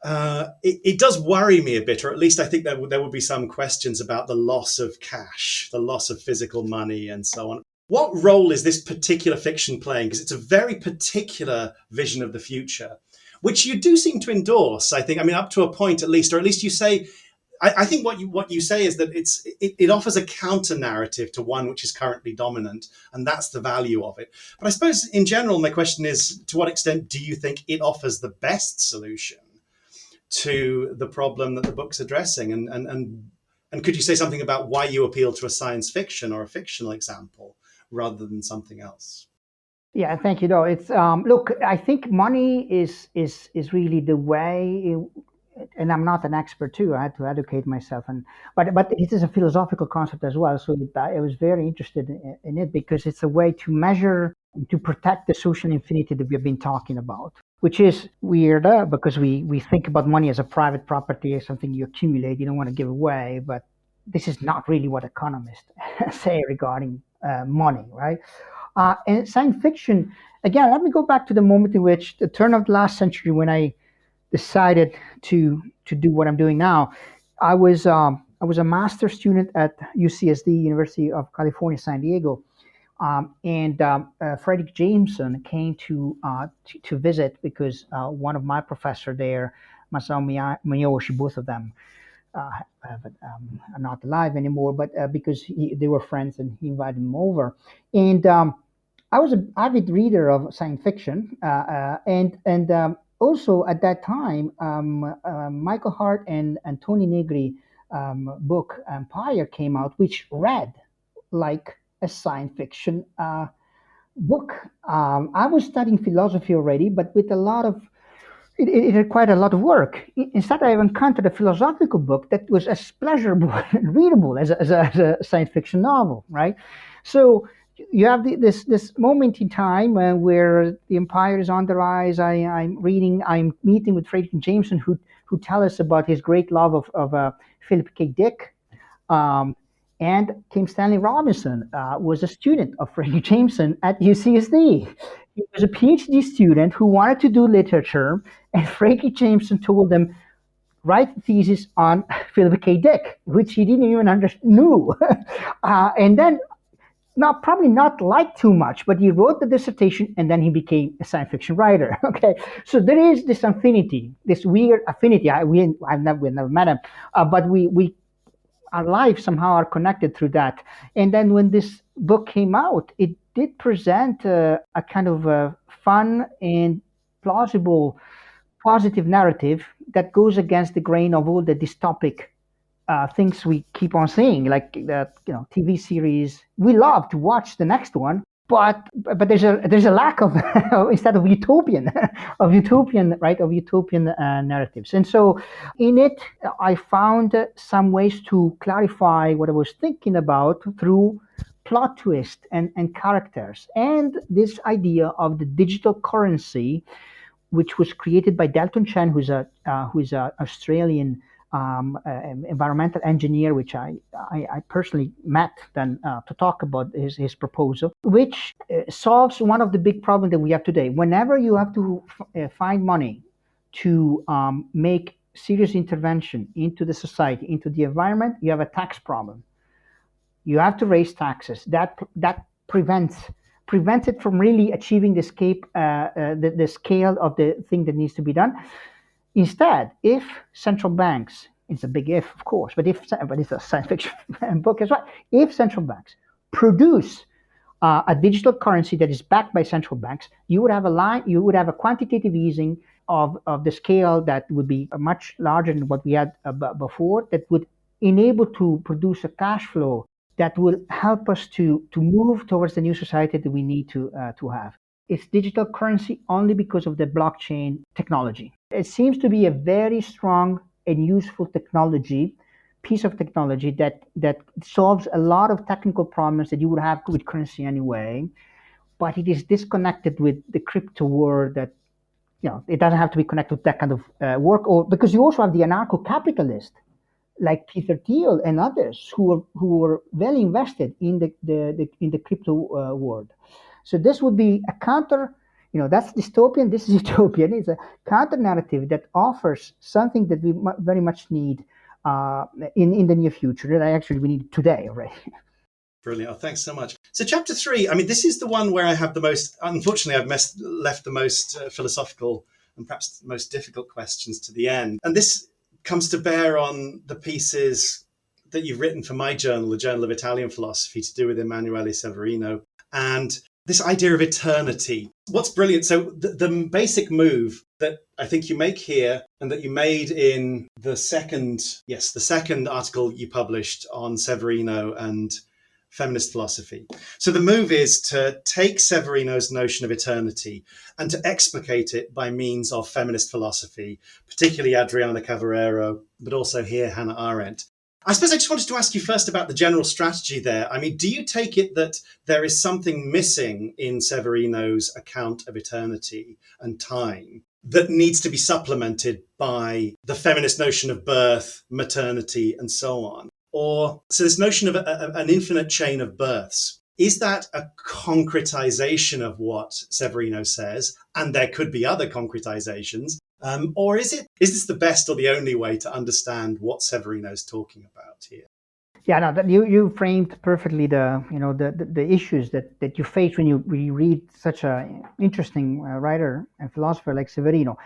it does worry me a bit, or at least I think there would be some questions about the loss of cash, the loss of physical money, and so on. What role is this particular fiction playing? Because it's a very particular vision of the future, which you do seem to endorse, I think. Up to a point, at least, or at least you say. I think what you say is that it offers a counter narrative to one which is currently dominant, and that's the value of it. But I suppose in general, my question is, to what extent do you think it offers the best solution to the problem that the book's addressing? And could you say something about why you appeal to a science fiction or a fictional example rather than something else? Yeah, thank you. No, it's look. I think money is really the way. And I'm not an expert too. I had to educate myself, but it is a philosophical concept as well. So I was very interested in it because it's a way to measure, to protect the social infinity that we've been talking about, which is weird because we think about money as a private property, as something you accumulate, you don't want to give away. But this is not really what economists say regarding money, right? And science fiction, again, let me go back to the moment in which the turn of the last century when I decided to do what I'm doing now. I was a master student at UCSD, University of California, San Diego, and Fredric Jameson came to visit because one of my professor there, Masao Miyoshi, both of them are not alive anymore, but because they were friends and he invited them over. And I was an avid reader of science fiction, and also at that time, Michael Hardt and Tony Negri book Empire came out, which read like a science fiction book. I was studying philosophy already, but with a lot of it required a lot of work. Instead, I've encountered a philosophical book that was as pleasurable and readable as a science fiction novel, right? So you have this moment in time where the empire is on the rise. I'm meeting with Fredric Jameson, who tell us about his great love of Philip K. Dick. Um, and Kim Stanley Robinson was a student of Fredric Jameson at UCSD. He was a PhD student who wanted to do literature, and Fredric Jameson told him, write a thesis on Philip K. Dick, which he didn't even knew. And then, not probably not like too much, but he wrote the dissertation, and then he became a science fiction writer. Okay, so there is this affinity, this weird affinity. We've never met him, but we our lives somehow are connected through that. And then when this book came out, it did present a kind of fun and plausible, positive narrative that goes against the grain of all the dystopic things we keep on seeing, like the TV series. We love to watch the next one, but there's a lack of instead of utopian of utopian narratives. And so in it I found some ways to clarify what I was thinking about through plot twist and characters, and this idea of the digital currency, which was created by Dalton Chen, who's a Australian environmental engineer, which I personally met then to talk about his proposal, which solves one of the big problems that we have today. Whenever you have to find money to make serious intervention into the society, into the environment, you have a tax problem. You have to raise taxes. That prevents it from really achieving the scale of the thing that needs to be done. Instead, if central banks, it's a big if, of course, but it's a science fiction book as well. If central banks produce a digital currency that is backed by central banks, you would have a quantitative easing of the scale that would be much larger than what we had before, that would enable to produce a cash flow that will help us to move towards the new society that we need to have. It's digital currency only because of the blockchain technology. It seems to be a very strong and useful piece of technology that solves a lot of technical problems that you would have with currency anyway, but it is disconnected with the crypto world. That it doesn't have to be connected with that kind of work, or because you also have the anarcho-capitalist like Peter Thiel and others who are well invested in the crypto world. So this would be a counter. That's dystopian. This is utopian. It's a counter narrative that offers something that we very much need in the near future. That we need today already. Brilliant. Oh, thanks so much. So chapter 3, I mean, this is the one where I have the most, unfortunately, left the most philosophical and perhaps the most difficult questions to the end. And this comes to bear on the pieces that you've written for my journal, the Journal of Italian Philosophy, to do with Emanuele Severino, and this idea of eternity. What's brilliant, so the basic move that I think you make here, and that you made in the second article you published on Severino and feminist philosophy. So the move is to take Severino's notion of eternity and to explicate it by means of feminist philosophy, particularly Adriana Cavarero, but also here Hannah Arendt. I suppose I just wanted to ask you first about the general strategy there. I mean, do you take it that there is something missing in Severino's account of eternity and time that needs to be supplemented by the feminist notion of birth, maternity, and so on? Or, so this notion of an infinite chain of births, is that a concretization of what Severino says? And there could be other concretizations. Or is this the best or the only way to understand what Severino's talking about here? Yeah, no, that you framed perfectly the issues that you face when you read such an interesting writer and philosopher like Severino.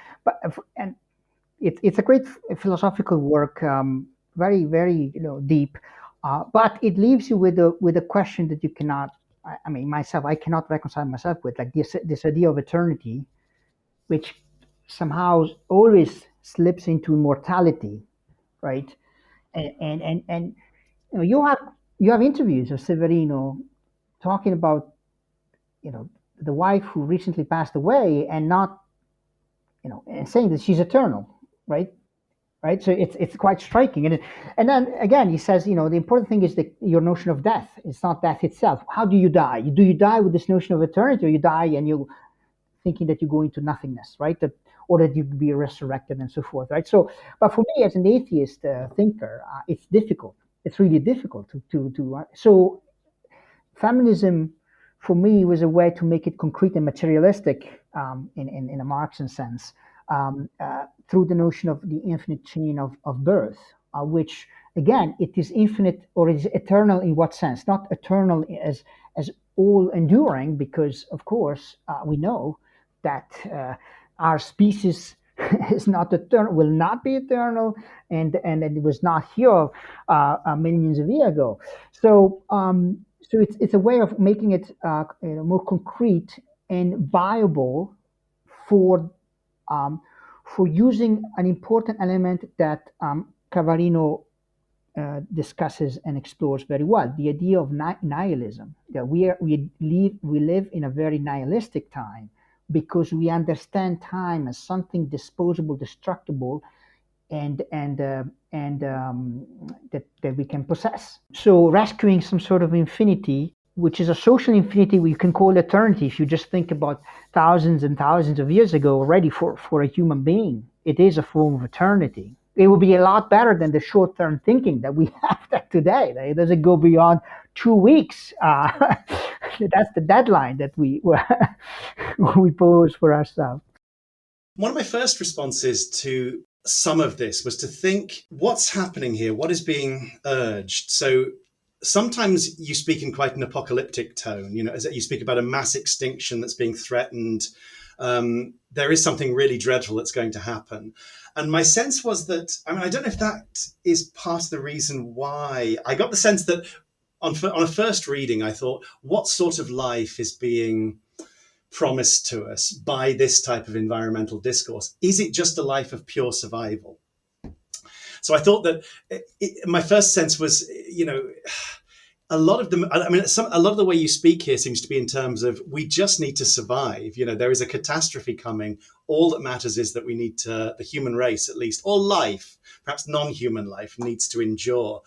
And it's a great philosophical work, very very deep, but it leaves you with a question that you cannot. I mean, I cannot reconcile myself with, like this idea of eternity, which somehow always slips into immortality, right? And you have you have interviews of Severino talking about, you know, the wife who recently passed away, and not, and saying that she's eternal, right? Right. So it's quite striking, and then again he says, the important thing is your notion of death. It's not death itself. How do you die? Do you die with this notion of eternity, or you die and you thinking that you go into nothingness, right? Or that you be resurrected and so forth, right? So, but for me as an atheist thinker, it's difficult. It's really difficult so feminism for me was a way to make it concrete and materialistic, in a Marxian sense, through the notion of the infinite chain of birth, which again, it is infinite or is eternal in what sense? Not eternal as all enduring, because of course we know that our species is not eternal, will not be eternal, and it was not here millions of years ago. So it's a way of making it more concrete and viable for um, for using an important element that Cavarino discusses and explores very well, the idea of nihilism. That we live in a very nihilistic time, because we understand time as something disposable, destructible, and that we can possess. So rescuing some sort of infinity, which is a social infinity, we can call eternity. If you just think about thousands and thousands of years ago already, for a human being, it is a form of eternity. It would be a lot better than the short-term thinking that we have today. It doesn't go beyond 2 weeks. That's the deadline that we we pose for ourselves. One of my first responses to some of this was to think, what's happening here? What is being urged? So sometimes you speak in quite an apocalyptic tone, as you speak about a mass extinction that's being threatened. There is something really dreadful that's going to happen. And my sense was that, I don't know if that is part of the reason why I got the sense that on a first reading, I thought, what sort of life is being promised to us by this type of environmental discourse? Is it just a life of pure survival? So I thought that my first sense was, a lot of them. A lot of the way you speak here seems to be in terms of we just need to survive. There is a catastrophe coming. All that matters is that we need to, the human race at least, or life, perhaps non-human life, needs to endure.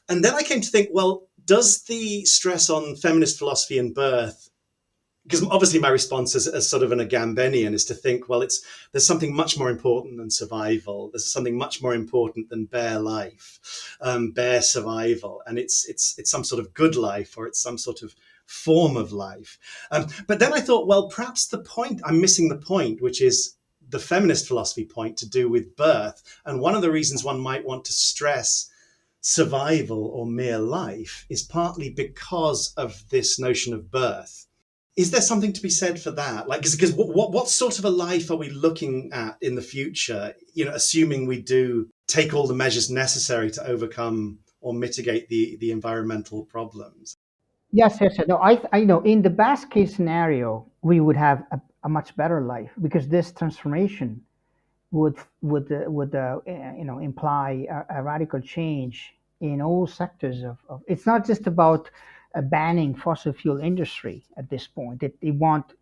And then I came to think, well, does the stress on feminist philosophy and birth, because obviously my response as sort of an Agambenian is to think, well, there's something much more important than survival. There's something much more important than bare life, bare survival, and it's some sort of good life, or it's some sort of form of life. But then I thought, well, perhaps I'm missing the point, which is the feminist philosophy point to do with birth. And one of the reasons one might want to stress survival or mere life is partly because of this notion of birth. Is there something to be said for that? Like, because what sort of a life are we looking at in the future? Assuming we do take all the measures necessary to overcome or mitigate the environmental problems. Yes, yes, yes. No, I know. In the best case scenario, we would have a much better life, because this transformation would imply a radical change in all sectors of. It's not just about banning fossil fuel industry at this point. It won't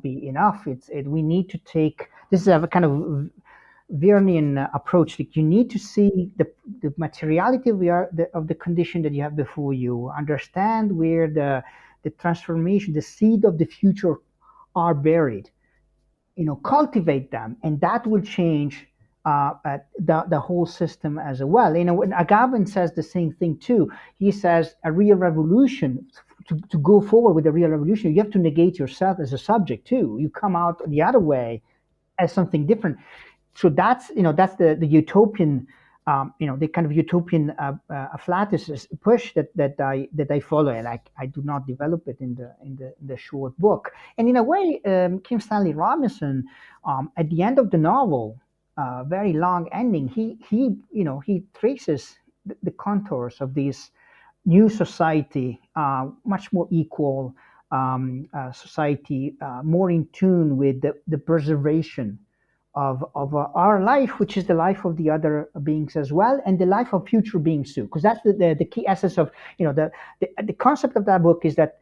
be enough. We need to take this is a kind of Virnian approach. Like, you need to see the materiality of the condition that you have before you, understand where the transformation, the seed of the future are buried, cultivate them, and that will change the whole system as well. When Agamben says the same thing too, he says a real revolution. To go forward with a real revolution, you have to negate yourself as a subject too. You come out the other way as something different. So that's the utopian, the kind of utopian flatness push that I follow, and I do not develop it in the short book. And in a way, Kim Stanley Robinson, at the end of the novel, very long ending, he traces the contours of this new society, much more equal society, more in tune with the preservation of our life, which is the life of the other beings as well, and the life of future beings too. Because that's the key essence of, the concept of that book is that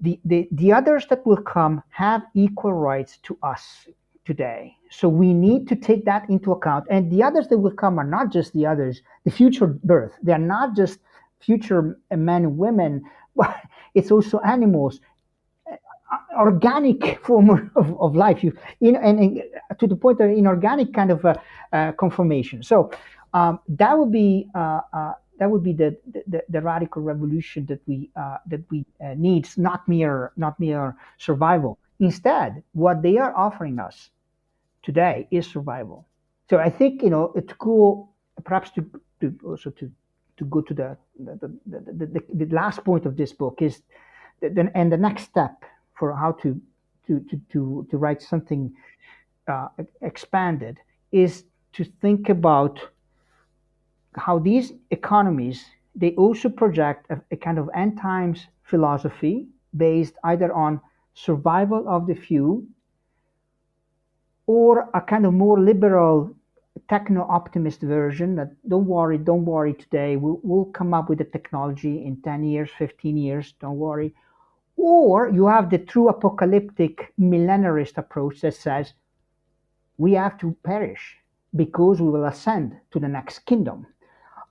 the others that will come have equal rights to us today. So we need to take that into account. And the others that will come are not just the others, the future birth. They are not just future men and women, but it's also animals, organic form of life. And to the point of inorganic kind of conformation. So that would be the radical revolution that we needs, not mere survival. Instead, what they are offering us today is survival. So I think to go perhaps to also to go to the last point of this book is and the next step for how to write something expanded is to think about how these economies they also project a kind of end times philosophy based either on survival of the few or a kind of more liberal techno optimist version that don't worry today, we'll come up with the technology in 10 years, 15 years, don't worry. Or you have the true apocalyptic millenarist approach that says we have to perish because we will ascend to the next kingdom.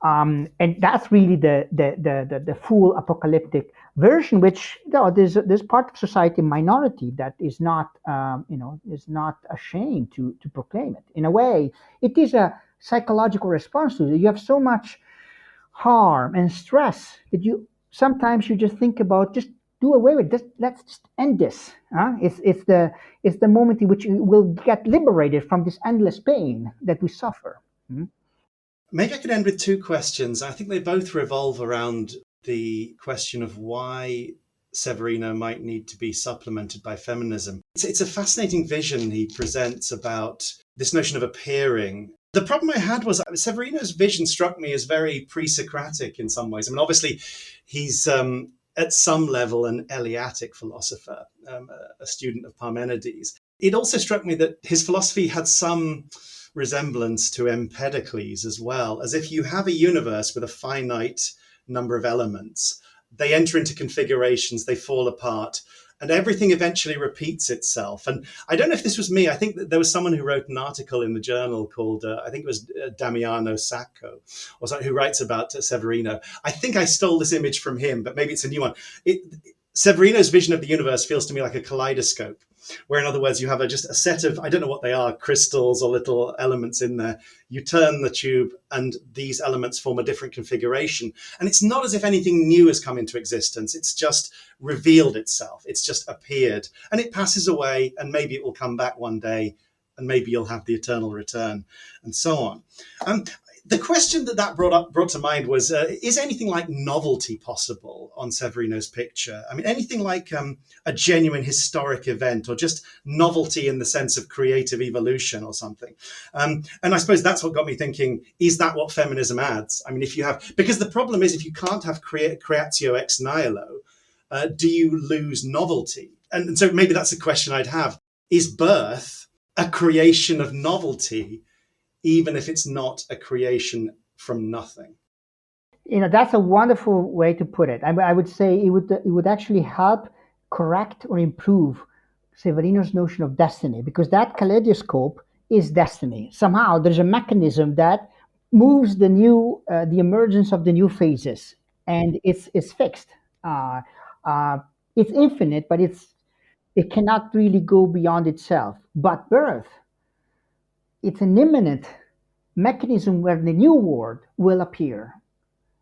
And that's really the full apocalyptic version, which there's part of society minority that is not ashamed to proclaim it. In a way, it is a psychological response to it. You have so much harm and stress that you just think about just do away with this. Let's just end this. It's the moment in which you will get liberated from this endless pain that we suffer. Hmm? Maybe I could end with two questions. I think they both revolve around the question of why Severino might need to be supplemented by feminism. It's a fascinating vision he presents about this notion of appearing. The problem I had was Severino's vision struck me as very pre-Socratic in some ways. I mean, obviously, he's at some level an Eleatic philosopher, a student of Parmenides. It also struck me that his philosophy had some resemblance to Empedocles as well, as if you have a universe with a finite number of elements. They enter into configurations, they fall apart, and everything eventually repeats itself. And I don't know if this was me. I think that there was someone who wrote an article in the journal called, I think it was Damiano Sacco, or something, who writes about Severino. I think I stole this image from him, but maybe it's a new one. Severino's vision of the universe feels to me like a kaleidoscope, where, in other words, you have just a set of, I don't know what they are, crystals or little elements in there. You turn the tube and these elements form a different configuration. And it's not as if anything new has come into existence. It's just revealed itself. It's just appeared. And it passes away, and maybe it will come back one day, and maybe you'll have the eternal return, and so on. The question that brought to mind was, is anything like novelty possible on Severino's picture? I mean, anything like a genuine historic event, or just novelty in the sense of creative evolution or something? And I suppose that's what got me thinking, is that what feminism adds? I mean, because the problem is, if you can't have creatio ex nihilo, do you lose novelty? And so maybe that's a question I'd have. Is birth a creation of novelty, even if it's not a creation from nothing? That's a wonderful way to put it. I would say it would actually help correct or improve Severino's notion of destiny, because that kaleidoscope is destiny. Somehow there's a mechanism that moves the emergence of the new phases, and it's fixed. Uh, it's infinite, but it cannot really go beyond itself. But birth, it's an imminent mechanism where the new world will appear.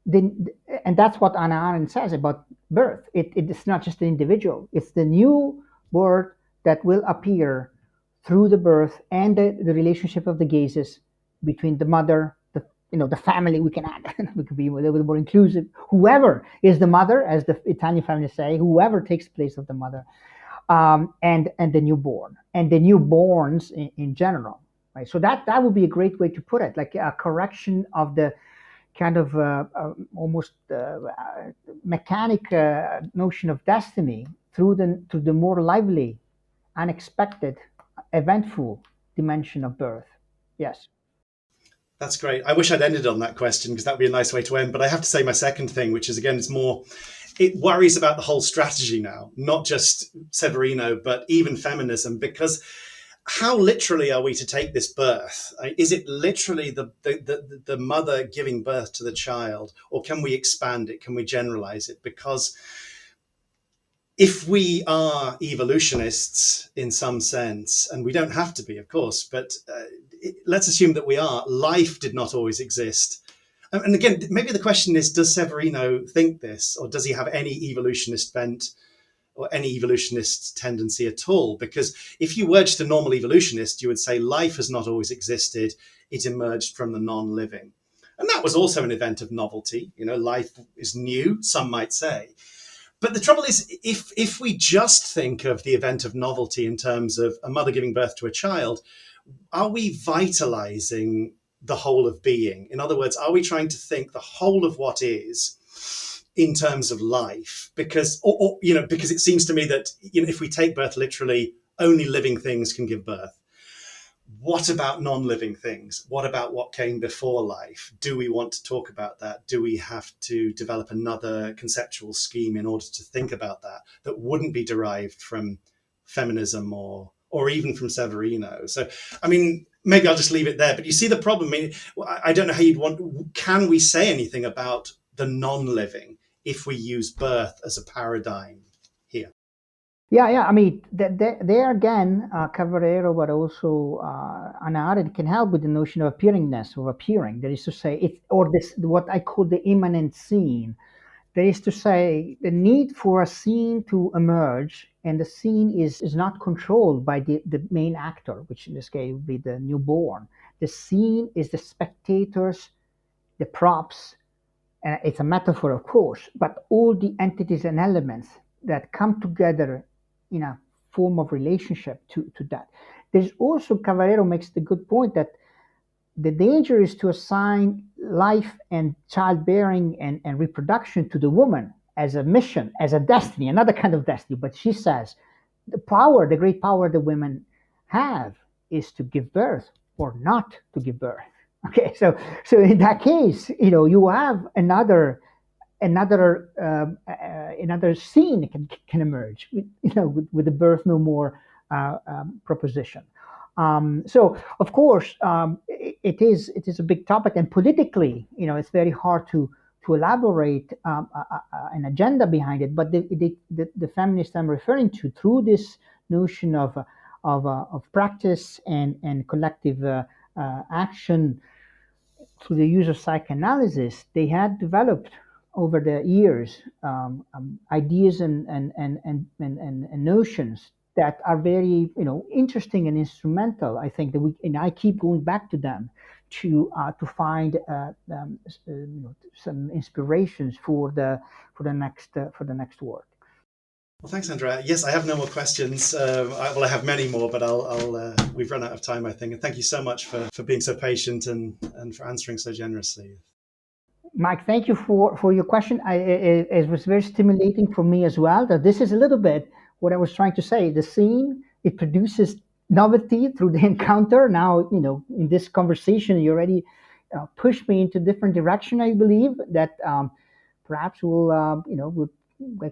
Then, and that's what Anna Arendt says about birth. It's not just an individual; it's the new world that will appear through the birth and the relationship of the gases between the mother, the family. We can add, we could be a little bit more inclusive. Whoever is the mother, as the Italian families say, whoever takes place of the mother, and the newborn and the newborns in general. Right. So that would be a great way to put it, like a correction of the kind of almost mechanic notion of destiny through the more lively, unexpected, eventful dimension of birth. Yes. That's great. I wish I'd ended on that question because that would be a nice way to end. But I have to say my second thing, which is, again, it's more, it worries about the whole strategy now, not just Severino, but even feminism, because how literally are we to take this birth? Is it literally the mother giving birth to the child, or can we expand it? Can we generalize it? Because if we are evolutionists in some sense, and we don't have to be, of course, but let's assume that we are, life did not always exist. And again, maybe the question is, does Severino think this, or does he have any evolutionist bent or any evolutionist tendency at all? Because if you were just a normal evolutionist, you would say life has not always existed. It emerged from the non-living. And that was also an event of novelty. You know, life is new, some might say. But the trouble is, if we just think of the event of novelty in terms of a mother giving birth to a child, are we vitalizing the whole of being? In other words, are we trying to think the whole of what is in terms of life? Because, because it seems to me that, if we take birth literally, only living things can give birth. What about non-living things? What about what came before life? Do we want to talk about that? Do we have to develop another conceptual scheme in order to think about that wouldn't be derived from feminism or even from Severino? So, I mean, maybe I'll just leave it there. But you see the problem. I mean, I don't know how can we say anything about the non-living if we use birth as a paradigm here? Yeah. I mean, there again, Cavarero, but also Anna Arendt can help with the notion of appearingness, of appearing. That is to say, or this what I call the immanent scene. That is to say, the need for a scene to emerge, and the scene is not controlled by the main actor, which in this case would be the newborn. The scene is the spectators, the props, and it's a metaphor, of course, but all the entities and elements that come together in a form of relationship to that. There's also, Cavarero makes the good point that the danger is to assign life and childbearing and reproduction to the woman as a mission, as a destiny, another kind of destiny. But she says the great power that women have is to give birth or not to give birth. Okay, so in that case, you have another scene can emerge, with the birth no more proposition. So of course, it is a big topic, and politically, it's very hard to elaborate an agenda behind it. But the feminists I'm referring to, through this notion of practice and collective action through the use of psychoanalysis, they had developed over the years ideas and notions that are very interesting and instrumental. I think that and I keep going back to them to find some inspirations for the next work. Well, thanks, Andrea. Yes, I have no more questions. I have many more, but we've run out of time, I think. And thank you so much for being so patient and for answering so generously. Mike, thank you for your question. It was very stimulating for me as well. That this is a little bit what I was trying to say. The scene, it produces novelty through the encounter. Now, in this conversation, you already pushed me into different direction. I believe that perhaps will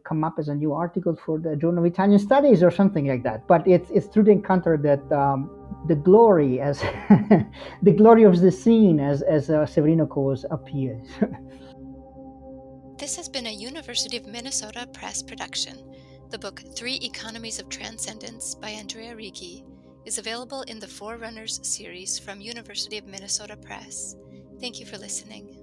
come up as a new article for the Journal of Italian Studies or something like that. But it's through the encounter that the glory, as the glory of the scene, as Severino calls, appears. This has been a University of Minnesota Press production. The book 3 Economies of Transcendence by Andrea Righi is available in the Forerunners series from University of Minnesota Press. Thank you for listening.